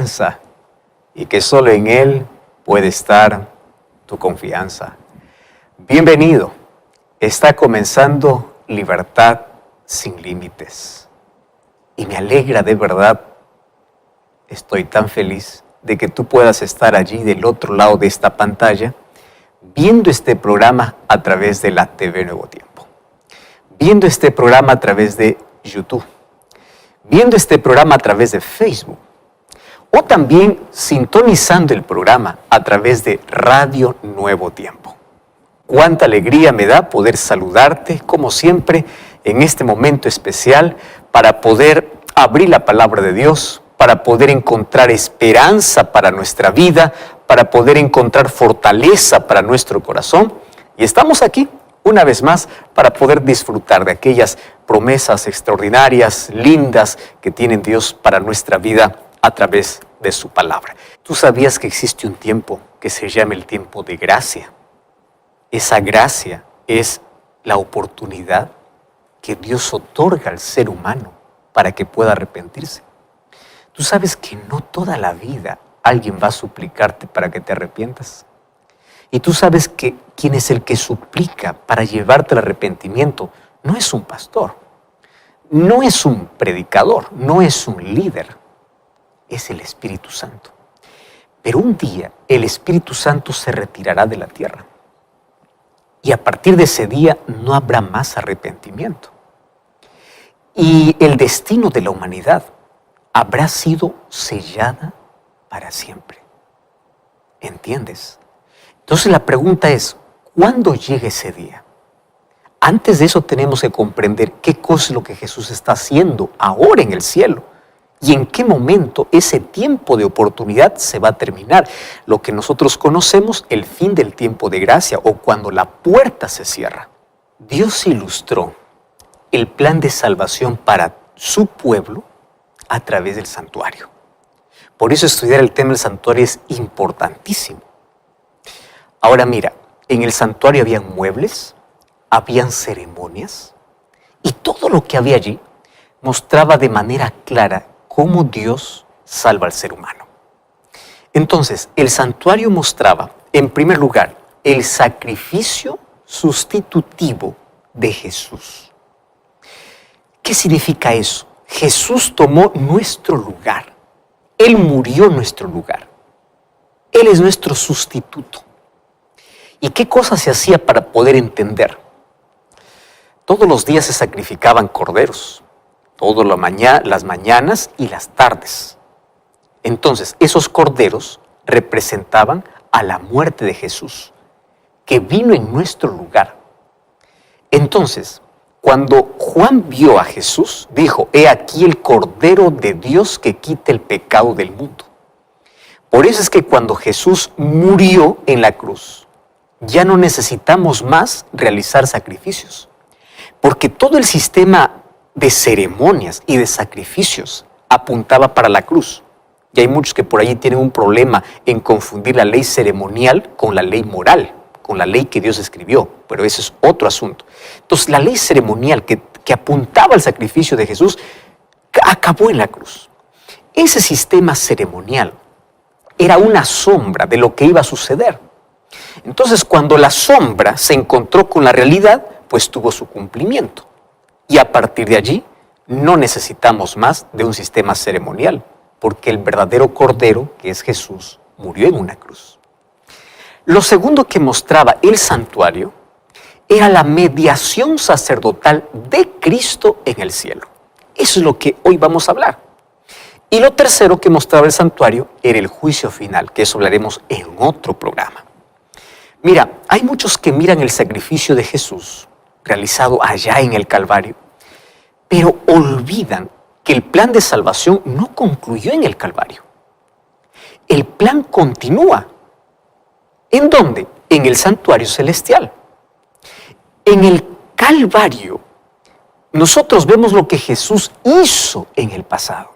esperanza y que solo en Él puede estar tu confianza. Bienvenido. Está comenzando Libertad sin Límites. Y me alegra de verdad, estoy tan feliz de que tú puedas estar allí del otro lado de esta pantalla, viendo este programa a través de la TV Nuevo Tiempo, viendo este programa a través de YouTube, viendo este programa a través de Facebook, o también sintonizando el programa a través de Radio Nuevo Tiempo. Cuánta alegría me da poder saludarte, como siempre, en este momento especial, para poder abrir la palabra de Dios, para poder encontrar esperanza para nuestra vida, para poder encontrar fortaleza para nuestro corazón. Y estamos aquí, una vez más, para poder disfrutar de aquellas promesas extraordinarias, lindas, que tiene Dios para nuestra vida a través de su palabra. ¿Tú sabías que existe un tiempo que se llama el tiempo de gracia? Esa gracia es la oportunidad que Dios otorga al ser humano para que pueda arrepentirse. Tú sabes que no toda la vida alguien va a suplicarte para que te arrepientas. Y tú sabes que quien es el que suplica para llevarte al arrepentimiento no es un pastor, no es un predicador, no es un líder, es el Espíritu Santo. Pero un día el Espíritu Santo se retirará de la tierra. Y a partir de ese día no habrá más arrepentimiento. Y el destino de la humanidad habrá sido sellada para siempre. ¿Entiendes? Entonces la pregunta es, ¿cuándo llega ese día? Antes de eso tenemos que comprender qué cosa es lo que Jesús está haciendo ahora en el cielo. Y en qué momento ese tiempo de oportunidad se va a terminar. Lo que nosotros conocemos, el fin del tiempo de gracia, o cuando la puerta se cierra. Dios ilustró el plan de salvación para su pueblo a través del santuario. Por eso estudiar el tema del santuario es importantísimo. Ahora mira, en el santuario habían muebles, habían ceremonias, y todo lo que había allí mostraba de manera clara cómo Dios salva al ser humano. Entonces, el santuario mostraba, en primer lugar, el sacrificio sustitutivo de Jesús. ¿Qué significa eso? Jesús tomó nuestro lugar. Él murió en nuestro lugar. Él es nuestro sustituto. ¿Y qué cosa se hacía para poder entender? Todos los días se sacrificaban corderos. Todas las mañanas y las tardes. Entonces, esos corderos representaban a la muerte de Jesús, que vino en nuestro lugar. Entonces, cuando Juan vio a Jesús, dijo, he aquí el Cordero de Dios que quita el pecado del mundo. Por eso es que cuando Jesús murió en la cruz, ya no necesitamos más realizar sacrificios, porque todo el sistema de ceremonias y de sacrificios apuntaba para la cruz. Y hay muchos que por allí tienen un problema en confundir la ley ceremonial con la ley moral, con la ley que Dios escribió, pero ese es otro asunto. Entonces la ley ceremonial que apuntaba al sacrificio de Jesús acabó en la cruz. Ese sistema ceremonial era una sombra de lo que iba a suceder. Entonces cuando la sombra se encontró con la realidad, pues tuvo su cumplimiento. Y a partir de allí, no necesitamos más de un sistema ceremonial, porque el verdadero Cordero, que es Jesús, murió en una cruz. Lo segundo que mostraba el santuario era la mediación sacerdotal de Cristo en el cielo. Eso es lo que hoy vamos a hablar. Y lo tercero que mostraba el santuario era el juicio final, que eso hablaremos en otro programa. Mira, hay muchos que miran el sacrificio de Jesús realizado allá en el Calvario, pero olvidan que el plan de salvación no concluyó en el Calvario. El plan continúa. ¿En dónde? En el santuario celestial. En el Calvario, nosotros vemos lo que Jesús hizo en el pasado.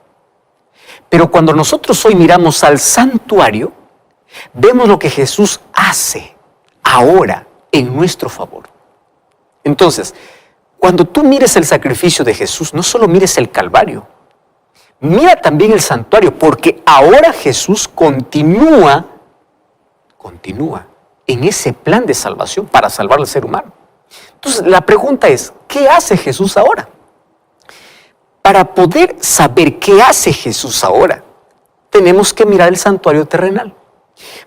Pero cuando nosotros hoy miramos al santuario, vemos lo que Jesús hace ahora en nuestro favor. Entonces, cuando tú mires el sacrificio de Jesús, no solo mires el Calvario, Mira también el santuario, porque ahora Jesús continúa en ese plan de salvación para salvar al ser humano. Entonces, la pregunta es, ¿qué hace Jesús ahora? Para poder saber qué hace Jesús ahora, tenemos que mirar el santuario terrenal.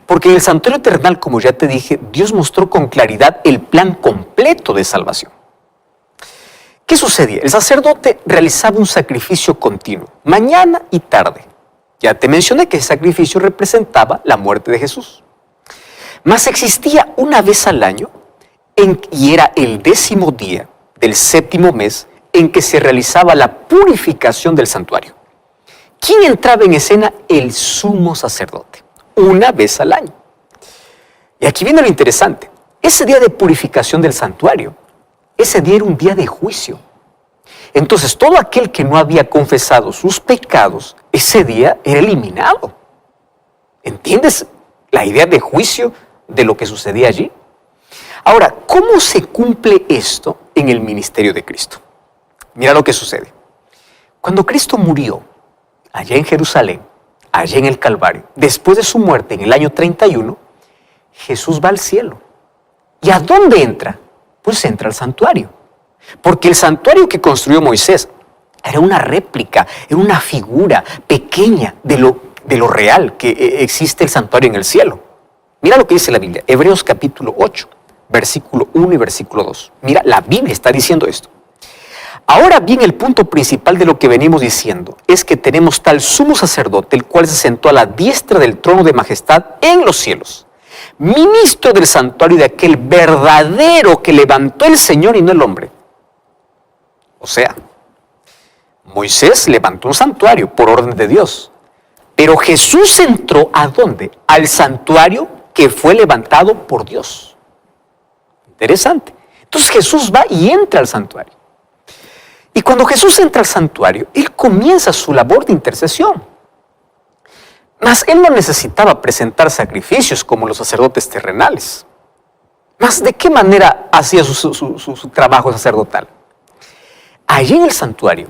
Porque en el santuario terrenal, como ya te dije, Dios mostró con claridad el plan completo de salvación. ¿Qué sucedía? El sacerdote realizaba un sacrificio continuo, mañana y tarde. Ya te mencioné que ese sacrificio representaba la muerte de Jesús. Mas existía una vez al año, y era el 10º día del 7º mes, en que se realizaba la purificación del santuario. ¿Quién entraba en escena? El sumo sacerdote, una vez al año. Y aquí viene lo interesante. Ese día de purificación del santuario, ese día era un día de juicio. Entonces, todo aquel que no había confesado sus pecados, ese día era eliminado. ¿Entiendes la idea de juicio de lo que sucedía allí? Ahora, ¿cómo se cumple esto en el ministerio de Cristo? Mira lo que sucede. Cuando Cristo murió, allá en Jerusalén, allá en el Calvario, después de su muerte en el año 31, Jesús va al cielo. ¿Y a dónde entra? Pues entra al santuario. Porque el santuario que construyó Moisés era una réplica, era una figura pequeña de lo real que existe el santuario en el cielo. Mira lo que dice la Biblia, Hebreos capítulo 8, versículo 1 y versículo 2. Mira, la Biblia está diciendo esto. Ahora bien, el punto principal de lo que venimos diciendo es que tenemos tal sumo sacerdote, el cual se sentó a la diestra del trono de majestad en los cielos, ministro del santuario de aquel verdadero que levantó el Señor y no el hombre. O sea, Moisés levantó un santuario por orden de Dios, pero Jesús entró ¿a dónde? Al santuario que fue levantado por Dios. Interesante. Entonces Jesús va y entra al santuario. Y cuando Jesús entra al santuario, Él comienza su labor de intercesión. Mas Él no necesitaba presentar sacrificios como los sacerdotes terrenales. Mas ¿de qué manera hacía su trabajo sacerdotal? Allí en el santuario,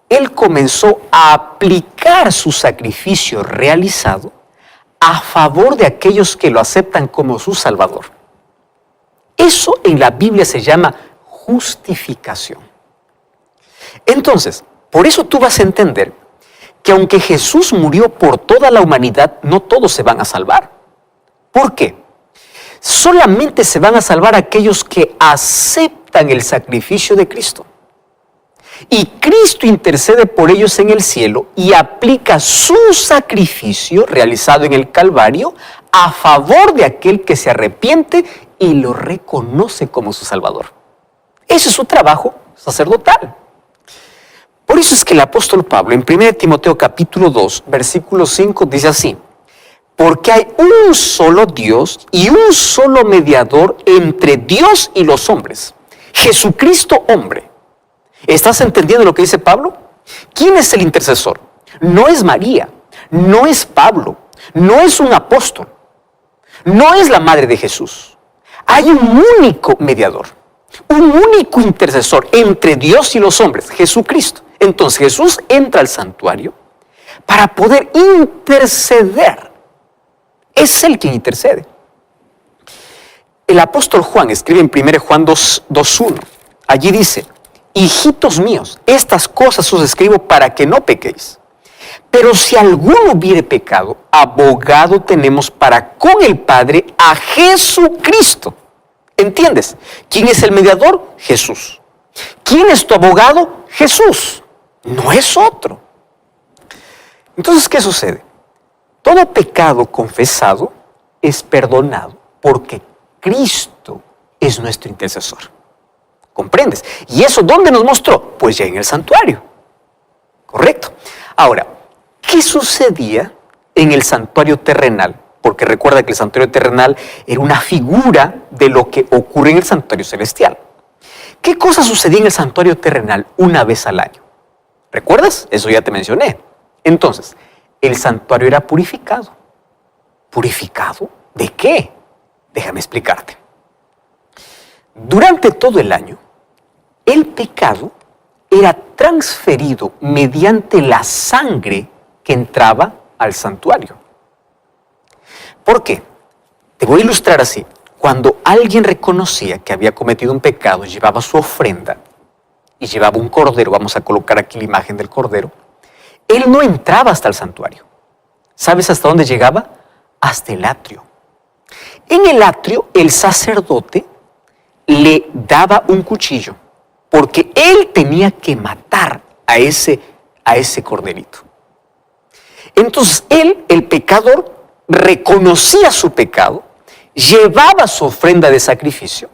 Él comenzó a aplicar su sacrificio realizado a favor de aquellos que lo aceptan como su Salvador. Eso en la Biblia se llama justificación. Entonces, por eso tú vas a entender que aunque Jesús murió por toda la humanidad, no todos se van a salvar. ¿Por qué? Solamente se van a salvar aquellos que aceptan el sacrificio de Cristo. Y Cristo intercede por ellos en el cielo y aplica su sacrificio realizado en el Calvario a favor de aquel que se arrepiente y lo reconoce como su Salvador. Ese es su trabajo sacerdotal. Por eso es que el apóstol Pablo en 1 Timoteo capítulo 2, versículo 5 dice así: porque hay un solo Dios y un solo mediador entre Dios y los hombres, Jesucristo hombre. ¿Estás entendiendo lo que dice Pablo? ¿Quién es el intercesor? No es María, no es Pablo, no es un apóstol, no es la madre de Jesús. Hay un único mediador, un único intercesor entre Dios y los hombres, Jesucristo. Entonces Jesús entra al santuario para poder interceder. Es Él quien intercede. El apóstol Juan escribe en 1 Juan 2:1. Allí dice: hijitos míos, estas cosas os escribo para que no pequéis. Pero si alguno hubiere pecado, abogado tenemos para con el Padre a Jesucristo. ¿Entiendes? ¿Quién es el mediador? Jesús. ¿Quién es tu abogado? Jesús. No es otro. Entonces, ¿qué sucede? Todo pecado confesado es perdonado porque Cristo es nuestro intercesor. ¿Comprendes? ¿Y eso dónde nos mostró? Pues ya en el santuario. ¿Correcto? Ahora, ¿qué sucedía en el santuario terrenal? Porque recuerda que el santuario terrenal era una figura de lo que ocurre en el santuario celestial. ¿Qué cosa sucedía en el santuario terrenal una vez al año? ¿Recuerdas? Eso ya te mencioné. Entonces, el santuario era purificado. ¿Purificado? ¿De qué? Déjame explicarte. Durante todo el año, el pecado era transferido mediante la sangre que entraba al santuario. ¿Por qué? Te voy a ilustrar así. Cuando alguien reconocía que había cometido un pecado, llevaba su ofrenda y llevaba un cordero, vamos a colocar aquí la imagen del cordero, él no entraba hasta el santuario. ¿Sabes hasta dónde llegaba? Hasta el atrio. En el atrio, el sacerdote le daba un cuchillo, porque él tenía que matar a ese corderito. Entonces él, el pecador, reconocía su pecado, llevaba su ofrenda de sacrificio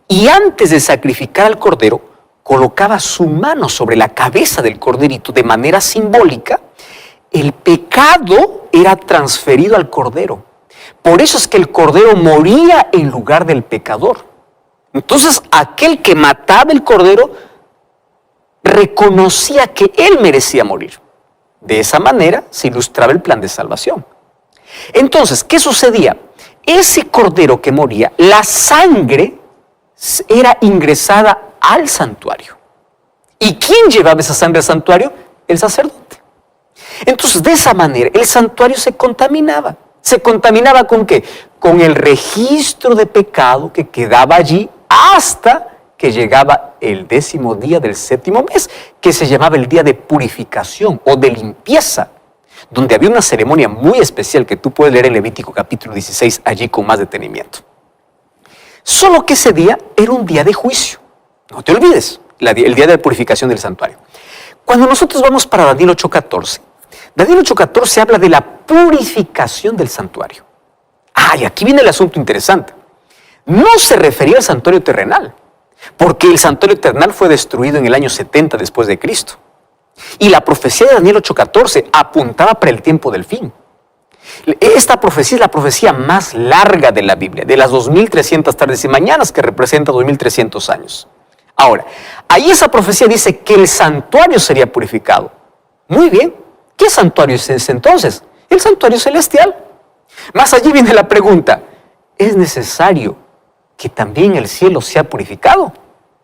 y antes de sacrificar al cordero, colocaba su mano sobre la cabeza del corderito de manera simbólica. El pecado era transferido al cordero. Por eso es que el cordero moría en lugar del pecador. Entonces aquel que mataba el cordero reconocía que él merecía morir. De esa manera se ilustraba el plan de salvación. Entonces, ¿qué sucedía? Ese cordero que moría, la sangre era ingresada al santuario. ¿Y quién llevaba esa sangre al santuario? El sacerdote. Entonces, de esa manera, el santuario se contaminaba. ¿Se contaminaba con qué? Con el registro de pecado que quedaba allí hasta que llegaba el 10º día del 7º mes, que se llamaba el día de purificación o de limpieza, donde había una ceremonia muy especial que tú puedes leer en Levítico capítulo 16, allí con más detenimiento. Solo que ese día era un día de juicio. No te olvides, el día de purificación del santuario. Cuando nosotros vamos para Daniel 8:14, Daniel 8:14 habla de la purificación del santuario. Y aquí viene el asunto interesante. No se refería al santuario terrenal, porque el santuario terrenal fue destruido en el año 70 después de Cristo. Y la profecía de Daniel 8:14 apuntaba para el tiempo del fin. Esta profecía es la profecía más larga de la Biblia, de las 2300 tardes y mañanas, que representa 2300 años. Ahora, ahí esa profecía dice que el santuario sería purificado. Muy bien, ¿qué santuario es ese entonces? El santuario celestial. Más allí viene la pregunta, ¿es necesario que también el cielo sea purificado?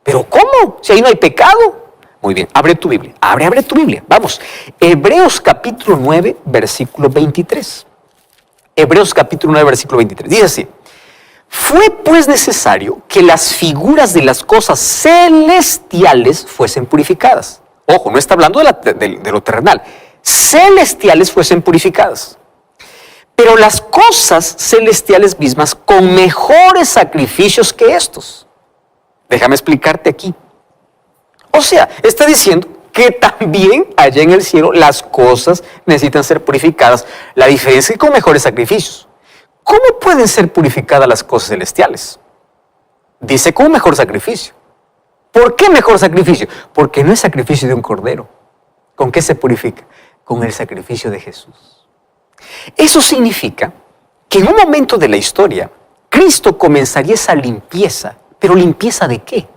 ¿Pero cómo? Si ahí no hay pecado. Muy bien, abre tu Biblia, abre tu Biblia. Vamos, Hebreos capítulo 9, versículo 23. Hebreos capítulo 9, versículo 23. Dice así, fue pues necesario que las figuras de las cosas celestiales fuesen purificadas. Ojo, no está hablando de lo terrenal. Celestiales fuesen purificadas. Pero las cosas celestiales mismas con mejores sacrificios que estos. Déjame explicarte aquí. O sea, está diciendo que también allá en el cielo las cosas necesitan ser purificadas. La diferencia es que con mejores sacrificios. ¿Cómo pueden ser purificadas las cosas celestiales? Dice con un mejor sacrificio. ¿Por qué mejor sacrificio? Porque no es sacrificio de un cordero. ¿Con qué se purifica? Con el sacrificio de Jesús. Eso significa que en un momento de la historia, Cristo comenzaría esa limpieza. ¿Pero limpieza de qué?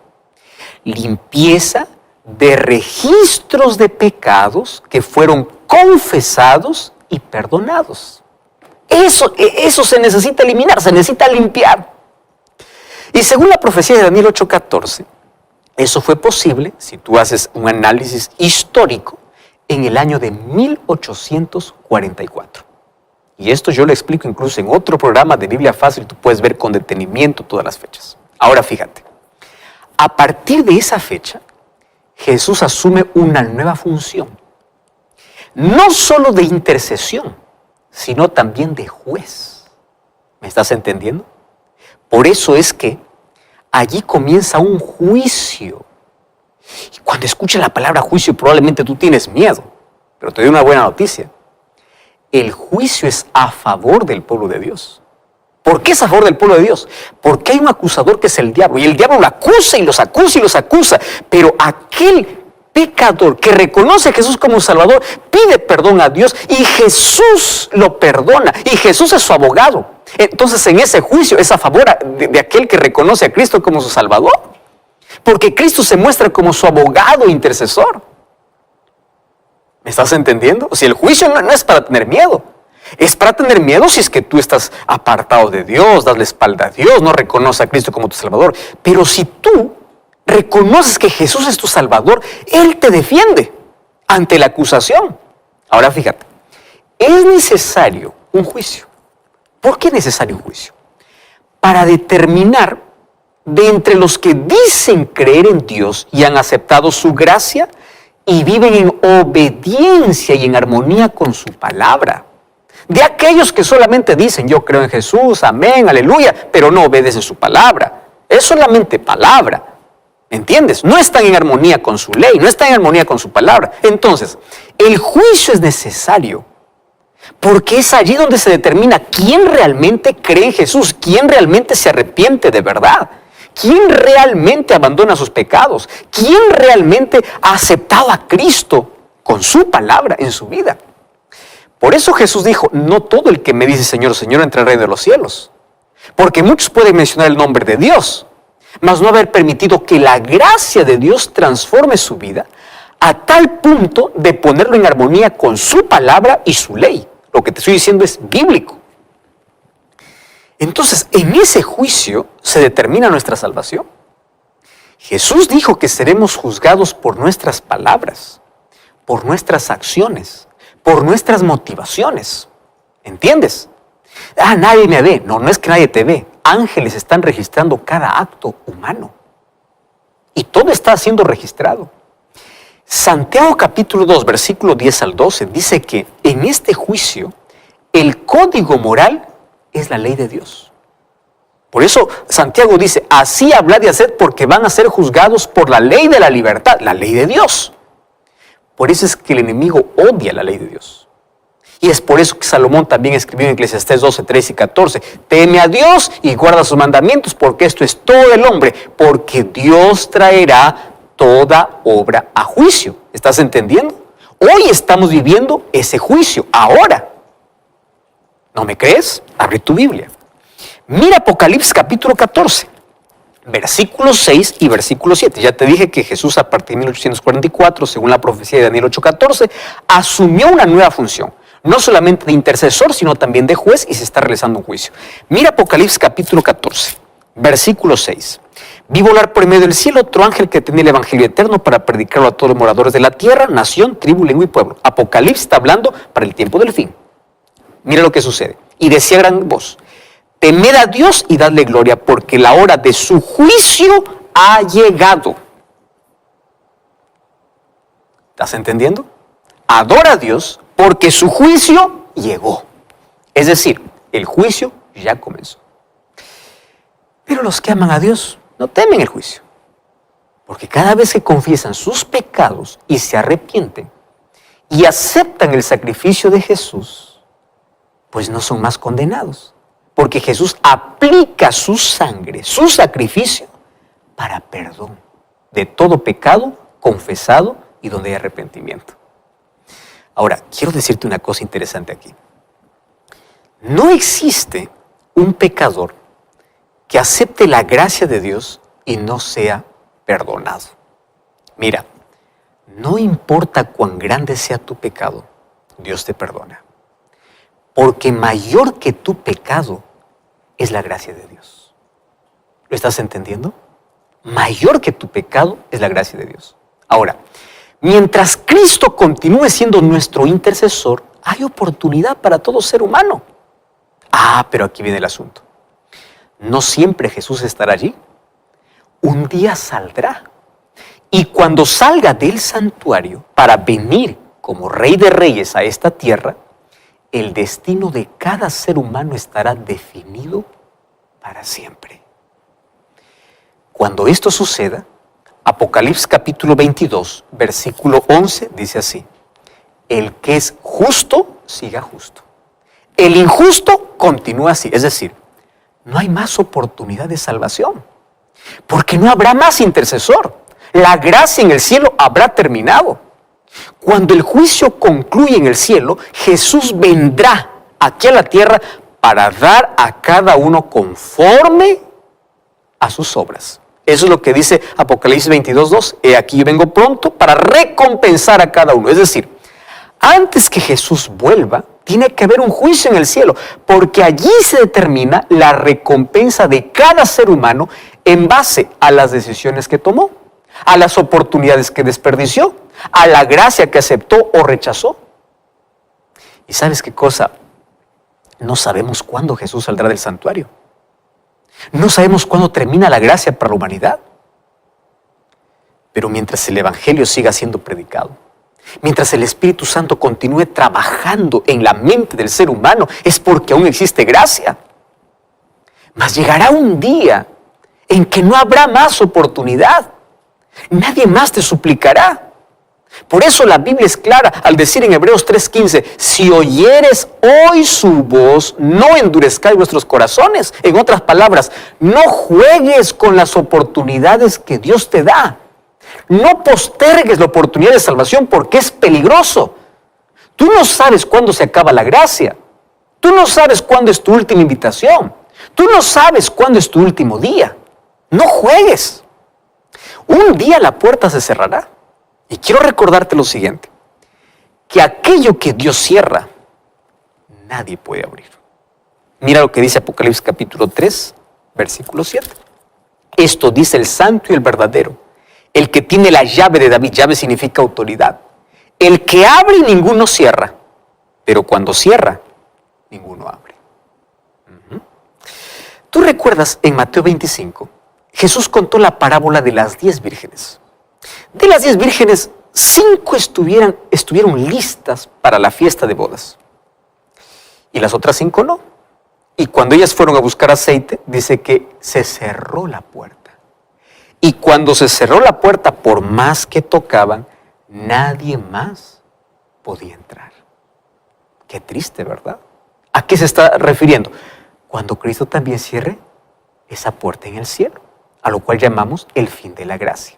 Limpieza de registros de pecados que fueron confesados y perdonados. Eso se necesita eliminar, se necesita limpiar. Y según la profecía de Daniel 8:14, eso fue posible, si tú haces un análisis histórico, en el año de 1844. Y esto yo lo explico incluso en otro programa de Biblia Fácil, tú puedes ver con detenimiento todas las fechas. Ahora fíjate, a partir de esa fecha, Jesús asume una nueva función, no solo de intercesión, sino también de juez. ¿Me estás entendiendo? Por eso es que allí comienza un juicio. Y cuando escuchas la palabra juicio, probablemente tú tienes miedo, pero te doy una buena noticia. El juicio es a favor del pueblo de Dios. ¿Por qué es a favor del pueblo de Dios? Porque hay un acusador que es el diablo, y el diablo lo acusa y los acusa y los acusa, pero aquel pecador que reconoce a Jesús como Salvador pide perdón a Dios y Jesús lo perdona y Jesús es su abogado. Entonces en ese juicio es a favor de aquel que reconoce a Cristo como su Salvador, porque Cristo se muestra como su abogado e intercesor. ¿Me estás entendiendo? O sea, el juicio no es para tener miedo. Es para tener miedo si es que tú estás apartado de Dios, das la espalda a Dios, no reconoces a Cristo como tu Salvador. Pero si tú reconoces que Jesús es tu Salvador, Él te defiende ante la acusación. Ahora fíjate, es necesario un juicio. ¿Por qué es necesario un juicio? Para determinar de entre los que dicen creer en Dios y han aceptado su gracia y viven en obediencia y en armonía con su palabra. De aquellos que solamente dicen, yo creo en Jesús, amén, aleluya, pero no obedecen su palabra. Es solamente palabra. ¿Entiendes? No están en armonía con su ley, no están en armonía con su palabra. Entonces, el juicio es necesario porque es allí donde se determina quién realmente cree en Jesús, quién realmente se arrepiente de verdad, quién realmente abandona sus pecados, quién realmente ha aceptado a Cristo con su palabra en su vida. Por eso Jesús dijo, no todo el que me dice Señor, Señor entra al reino de los cielos. Porque muchos pueden mencionar el nombre de Dios, mas no haber permitido que la gracia de Dios transforme su vida a tal punto de ponerlo en armonía con su palabra y su ley. Lo que te estoy diciendo es bíblico. Entonces, en ese juicio se determina nuestra salvación. Jesús dijo que seremos juzgados por nuestras palabras, por nuestras acciones, por nuestras motivaciones. ¿Entiendes? Nadie me ve. No, no es que nadie te ve. Ángeles están registrando cada acto humano. Y todo está siendo registrado. Santiago capítulo 2, versículo 10 al 12, dice que en este juicio el código moral es la ley de Dios. Por eso Santiago dice, así hablad y haced porque van a ser juzgados por la ley de la libertad, la ley de Dios. Por eso es que el enemigo odia la ley de Dios. Y es por eso que Salomón también escribió en Eclesiastés 12, 13 y 14, teme a Dios y guarda sus mandamientos, porque esto es todo del hombre, porque Dios traerá toda obra a juicio. ¿Estás entendiendo? Hoy estamos viviendo ese juicio, ahora. ¿No me crees? Abre tu Biblia. Mira Apocalipsis capítulo 14, versículos 6 y versículo 7. Ya te dije que Jesús a partir de 1844, según la profecía de Daniel 8:14, asumió una nueva función. No solamente de intercesor, sino también de juez, y se está realizando un juicio. Mira Apocalipsis capítulo 14, versículo 6. Vi volar por en medio del cielo otro ángel que tenía el evangelio eterno para predicarlo a todos los moradores de la tierra, nación, tribu, lengua y pueblo. Apocalipsis está hablando para el tiempo del fin. Mira lo que sucede. Y decía a gran voz, temed a Dios y dadle gloria, porque la hora de su juicio ha llegado. ¿Estás entendiendo? Adora a Dios porque su juicio llegó. Es decir, el juicio ya comenzó. Pero los que aman a Dios no temen el juicio. Porque cada vez que confiesan sus pecados y se arrepienten y aceptan el sacrificio de Jesús, pues no son más condenados. Porque Jesús aplica su sangre, su sacrificio, para perdón de todo pecado confesado y donde hay arrepentimiento. Ahora, quiero decirte una cosa interesante aquí. No existe un pecador que acepte la gracia de Dios y no sea perdonado. Mira, no importa cuán grande sea tu pecado, Dios te perdona. Porque mayor que tu pecado es la gracia de Dios. ¿Lo estás entendiendo? Mayor que tu pecado es la gracia de Dios. Ahora, mientras Cristo continúe siendo nuestro intercesor, hay oportunidad para todo ser humano. Pero aquí viene el asunto. No siempre Jesús estará allí. Un día saldrá. Y cuando salga del santuario para venir como Rey de Reyes a esta tierra, el destino de cada ser humano estará definido para siempre. Cuando esto suceda, Apocalipsis capítulo 22, versículo 11, dice así: el que es justo, siga justo. El injusto continúa así. Es decir, no hay más oportunidad de salvación, porque no habrá más intercesor. La gracia en el cielo habrá terminado. Cuando el juicio concluye en el cielo, Jesús vendrá aquí a la tierra para dar a cada uno conforme a sus obras. Eso es lo que dice Apocalipsis 22:2. He aquí yo vengo pronto para recompensar a cada uno. Es decir, antes que Jesús vuelva, Tiene que haber un juicio en el cielo, porque allí se determina la recompensa de cada ser humano en base a las decisiones que tomó, a las oportunidades que desperdició, a la gracia que aceptó o rechazó. ¿Y sabes qué cosa? No sabemos cuándo Jesús saldrá del santuario. No sabemos cuándo termina la gracia para la humanidad. Pero mientras el Evangelio siga siendo predicado, mientras el Espíritu Santo continúe trabajando en la mente del ser humano, es porque aún existe gracia. Mas llegará un día en que no habrá más oportunidad. Nadie más te suplicará. Por eso la Biblia es clara al decir en Hebreos 3:15, si oyeres hoy su voz, no endurezcáis vuestros corazones. En otras palabras, no juegues con las oportunidades que Dios te da. No postergues la oportunidad de salvación porque es peligroso. Tú no sabes cuándo se acaba la gracia. Tú no sabes cuándo es tu última invitación. Tú no sabes cuándo es tu último día. No juegues. Un día la puerta se cerrará. Y quiero recordarte lo siguiente, que aquello que Dios cierra, nadie puede abrir. Mira lo que dice Apocalipsis capítulo 3, versículo 7. Esto dice el santo y el verdadero, el que tiene la llave de David. Llave significa autoridad. El que abre y ninguno cierra, pero cuando cierra, ninguno abre. ¿Tú recuerdas en Mateo 25? Jesús contó la parábola de las 10 vírgenes. De las 10 vírgenes, 5 estuvieron listas para la fiesta de bodas. Y las otras 5 no. Y cuando ellas fueron a buscar aceite, dice que se cerró la puerta. Y cuando se cerró la puerta, por más que tocaban, nadie más podía entrar. Qué triste, ¿verdad? ¿A qué se está refiriendo? Cuando Cristo también cierre esa puerta en el cielo, a lo cual llamamos el fin de la gracia.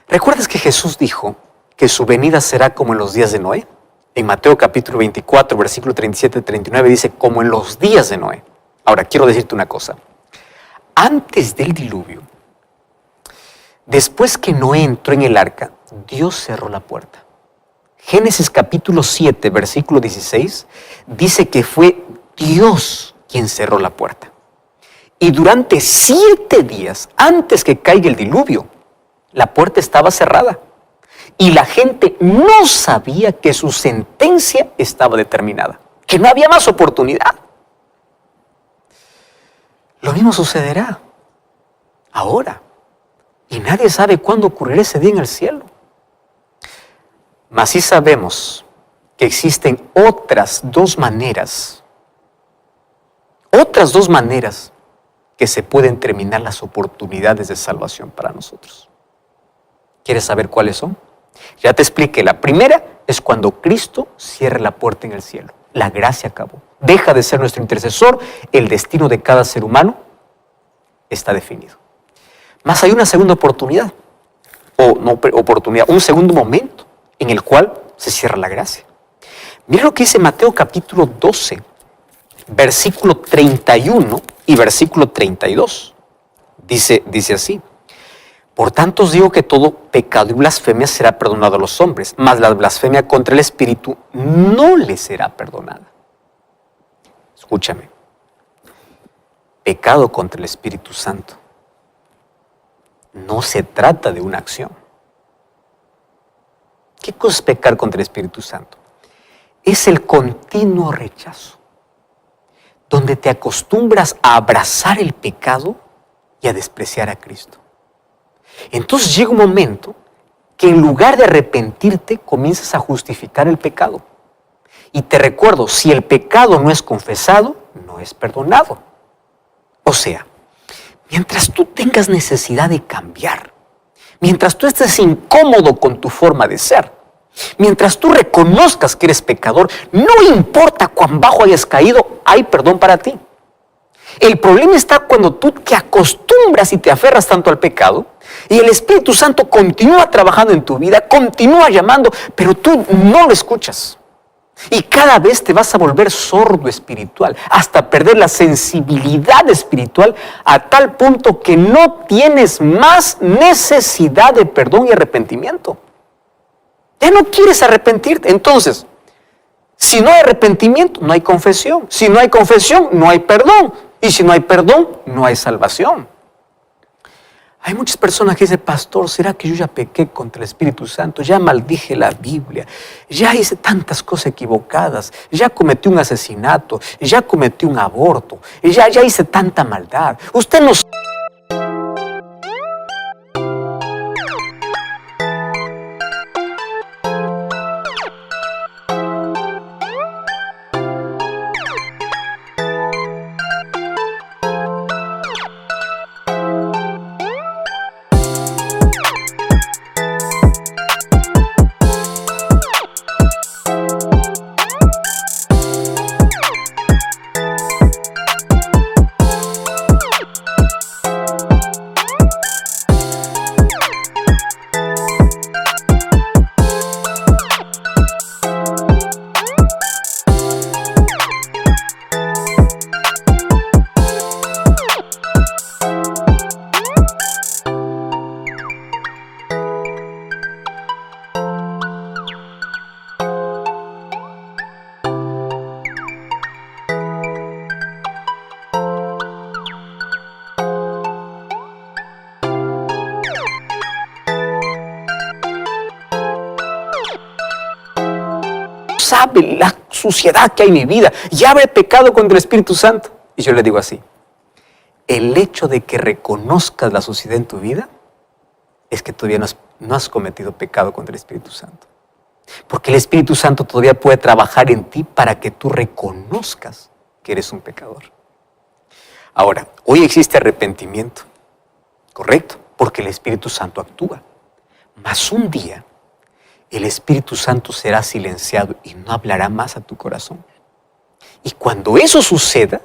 ¿Recuerdas que Jesús dijo que su venida será como en los días de Noé? En Mateo capítulo 24, versículo 37-39 dice, como en los días de Noé. Ahora, quiero decirte una cosa. Antes del diluvio, después que Noé entró en el arca, Dios cerró la puerta. Génesis capítulo 7, versículo 16, dice que fue Dios quien cerró la puerta. Y durante 7 días, antes que caiga el diluvio, la puerta estaba cerrada y la gente no sabía que su sentencia estaba determinada, que no había más oportunidad. Lo mismo sucederá ahora y nadie sabe cuándo ocurrirá ese día en el cielo. Mas sí sabemos que existen otras dos maneras que se pueden terminar las oportunidades de salvación para nosotros. ¿Quieres saber cuáles son? Ya te expliqué. La primera es cuando Cristo cierre la puerta en el cielo. La gracia acabó. Deja de ser nuestro intercesor. El destino de cada ser humano está definido. Mas hay una segunda oportunidad. Un segundo momento en el cual se cierra la gracia. Mira lo que dice Mateo capítulo 12, versículo 31 y versículo 32. Dice así. Por tanto os digo que todo pecado y blasfemia será perdonado a los hombres, mas la blasfemia contra el Espíritu no le será perdonada. Escúchame. Pecado contra el Espíritu Santo no se trata de una acción. ¿Qué cosa es pecar contra el Espíritu Santo? Es el continuo rechazo, donde te acostumbras a abrazar el pecado y a despreciar a Cristo. Entonces llega un momento que en lugar de arrepentirte, comienzas a justificar el pecado. Y te recuerdo, si el pecado no es confesado, no es perdonado. O sea, mientras tú tengas necesidad de cambiar, mientras tú estés incómodo con tu forma de ser, mientras tú reconozcas que eres pecador, no importa cuán bajo hayas caído, hay perdón para ti. El problema está cuando tú te acostumbras y te aferras tanto al pecado y el Espíritu Santo continúa trabajando en tu vida, continúa llamando, pero tú no lo escuchas. Y cada vez te vas a volver sordo espiritual, hasta perder la sensibilidad espiritual a tal punto que no tienes más necesidad de perdón y arrepentimiento. Ya no quieres arrepentirte. Entonces, Si no hay arrepentimiento, no hay confesión. Si no hay confesión, no hay perdón. Y si no hay perdón, no hay salvación. Hay muchas personas que dicen, pastor, ¿será que yo ya pequé contra el Espíritu Santo? Ya maldije la Biblia, ya hice tantas cosas equivocadas, ya cometí un asesinato, ya cometí un aborto, ya hice tanta maldad. Usted no sabe la suciedad que hay en mi vida, ya habré pecado contra el Espíritu Santo. Y yo le digo así, el hecho de que reconozcas la suciedad en tu vida es que todavía no has cometido pecado contra el Espíritu Santo. Porque el Espíritu Santo todavía puede trabajar en ti para que tú reconozcas que eres un pecador. Ahora, hoy existe arrepentimiento, ¿correcto? Porque el Espíritu Santo actúa. Mas un día, el Espíritu Santo será silenciado y no hablará más a tu corazón. Y cuando eso suceda,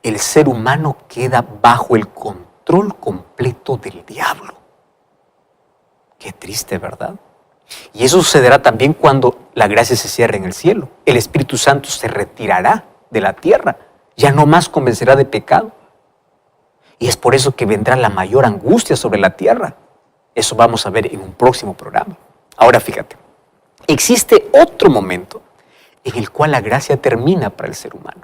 el ser humano queda bajo el control completo del diablo. Qué triste, ¿verdad? Y eso sucederá también cuando la gracia se cierre en el cielo. El Espíritu Santo se retirará de la tierra, ya no más convencerá de pecado. Y es por eso que vendrá la mayor angustia sobre la tierra. Eso vamos a ver en un próximo programa. Ahora fíjate, existe otro momento en el cual la gracia termina para el ser humano.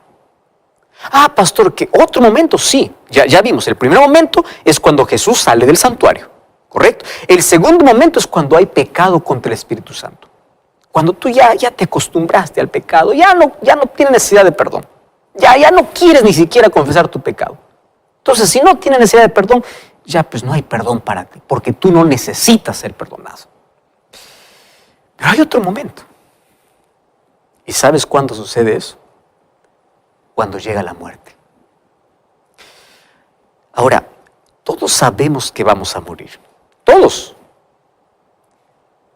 Ah, pastor, ¿qué otro momento? Sí, ya vimos. El primer momento es cuando Jesús sale del santuario, ¿correcto? El segundo momento es cuando hay pecado contra el Espíritu Santo. Cuando tú ya te acostumbraste al pecado, ya no tienes necesidad de perdón. Ya no quieres ni siquiera confesar tu pecado. Entonces, si no tienes necesidad de perdón, ya pues no hay perdón para ti, porque tú no necesitas ser perdonado. Pero hay otro momento. ¿Y sabes cuándo sucede eso? Cuando llega la muerte. Ahora, todos sabemos que vamos a morir. Todos.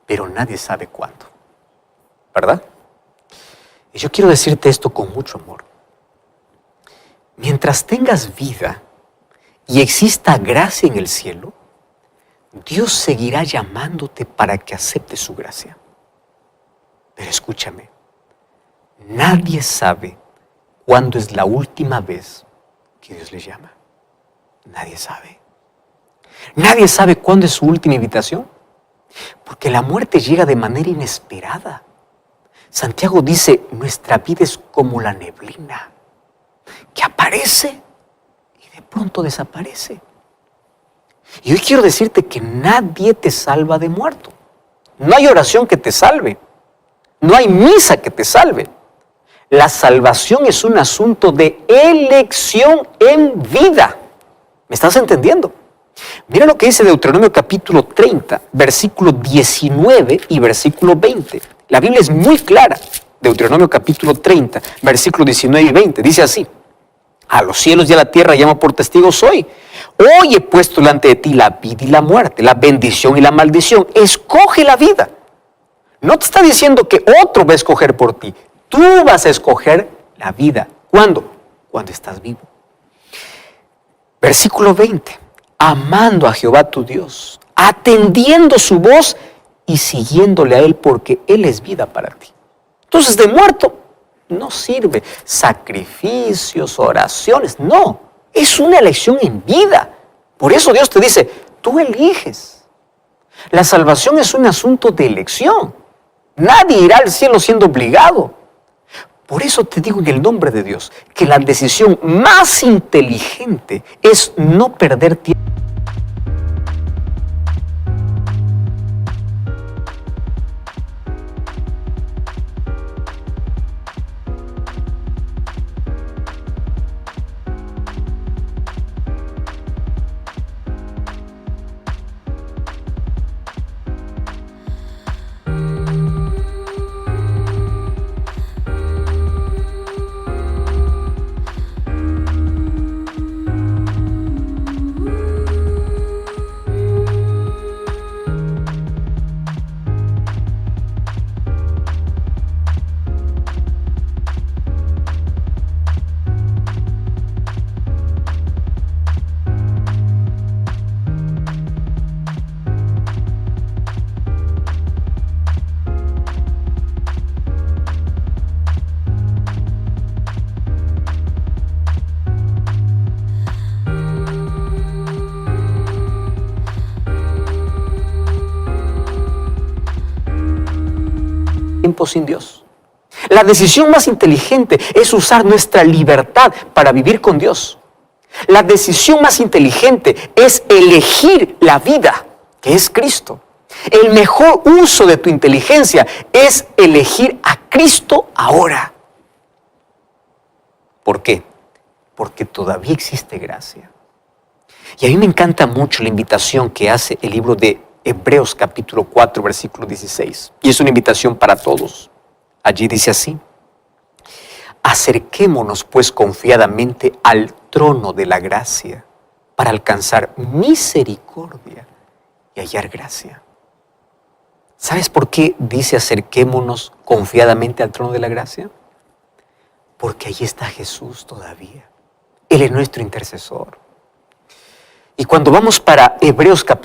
Pero nadie sabe cuándo. ¿Verdad? Y yo quiero decirte esto con mucho amor. Mientras tengas vida y exista gracia en el cielo, Dios seguirá llamándote para que aceptes su gracia. Pero escúchame, nadie sabe cuándo es la última vez que Dios le llama. Nadie sabe. Nadie sabe cuándo es su última invitación, porque la muerte llega de manera inesperada. Santiago dice, nuestra vida es como la neblina, que aparece y de pronto desaparece. Y hoy quiero decirte que nadie te salva de muerto. No hay oración que te salve. No hay misa que te salve. La salvación es un asunto de elección en vida. ¿Me estás entendiendo? Mira lo que dice Deuteronomio capítulo 30, versículo 19 y versículo 20. La Biblia es muy clara. Deuteronomio capítulo 30, versículo 19 y 20. Dice así: a los cielos y a la tierra llamo por testigos hoy. Hoy he puesto delante de ti la vida y la muerte, la bendición y la maldición. Escoge la vida. No te está diciendo que otro va a escoger por ti. Tú vas a escoger la vida. ¿Cuándo? Cuando estás vivo. Versículo 20. Amando a Jehová tu Dios, atendiendo su voz y siguiéndole a Él, porque Él es vida para ti. Entonces, de muerto no sirve sacrificios, oraciones. No, es una elección en vida. Por eso Dios te dice, tú eliges. La salvación es un asunto de elección. Nadie irá al cielo siendo obligado. Por eso te digo en el nombre de Dios que la decisión más inteligente es no perder tiempo. Tiempo sin Dios. La decisión más inteligente es usar nuestra libertad para vivir con Dios. La decisión más inteligente es elegir la vida, que es Cristo. El mejor uso de tu inteligencia es elegir a Cristo ahora. ¿Por qué? Porque todavía existe gracia. Y a mí me encanta mucho la invitación que hace el libro de Hebreos capítulo 4, versículo 16. Y es una invitación para todos. Allí dice así: acerquémonos pues confiadamente al trono de la gracia para alcanzar misericordia y hallar gracia. ¿Sabes por qué dice acerquémonos confiadamente al trono de la gracia? Porque allí está Jesús todavía. Él es nuestro intercesor. Y cuando vamos para Hebreos capítulo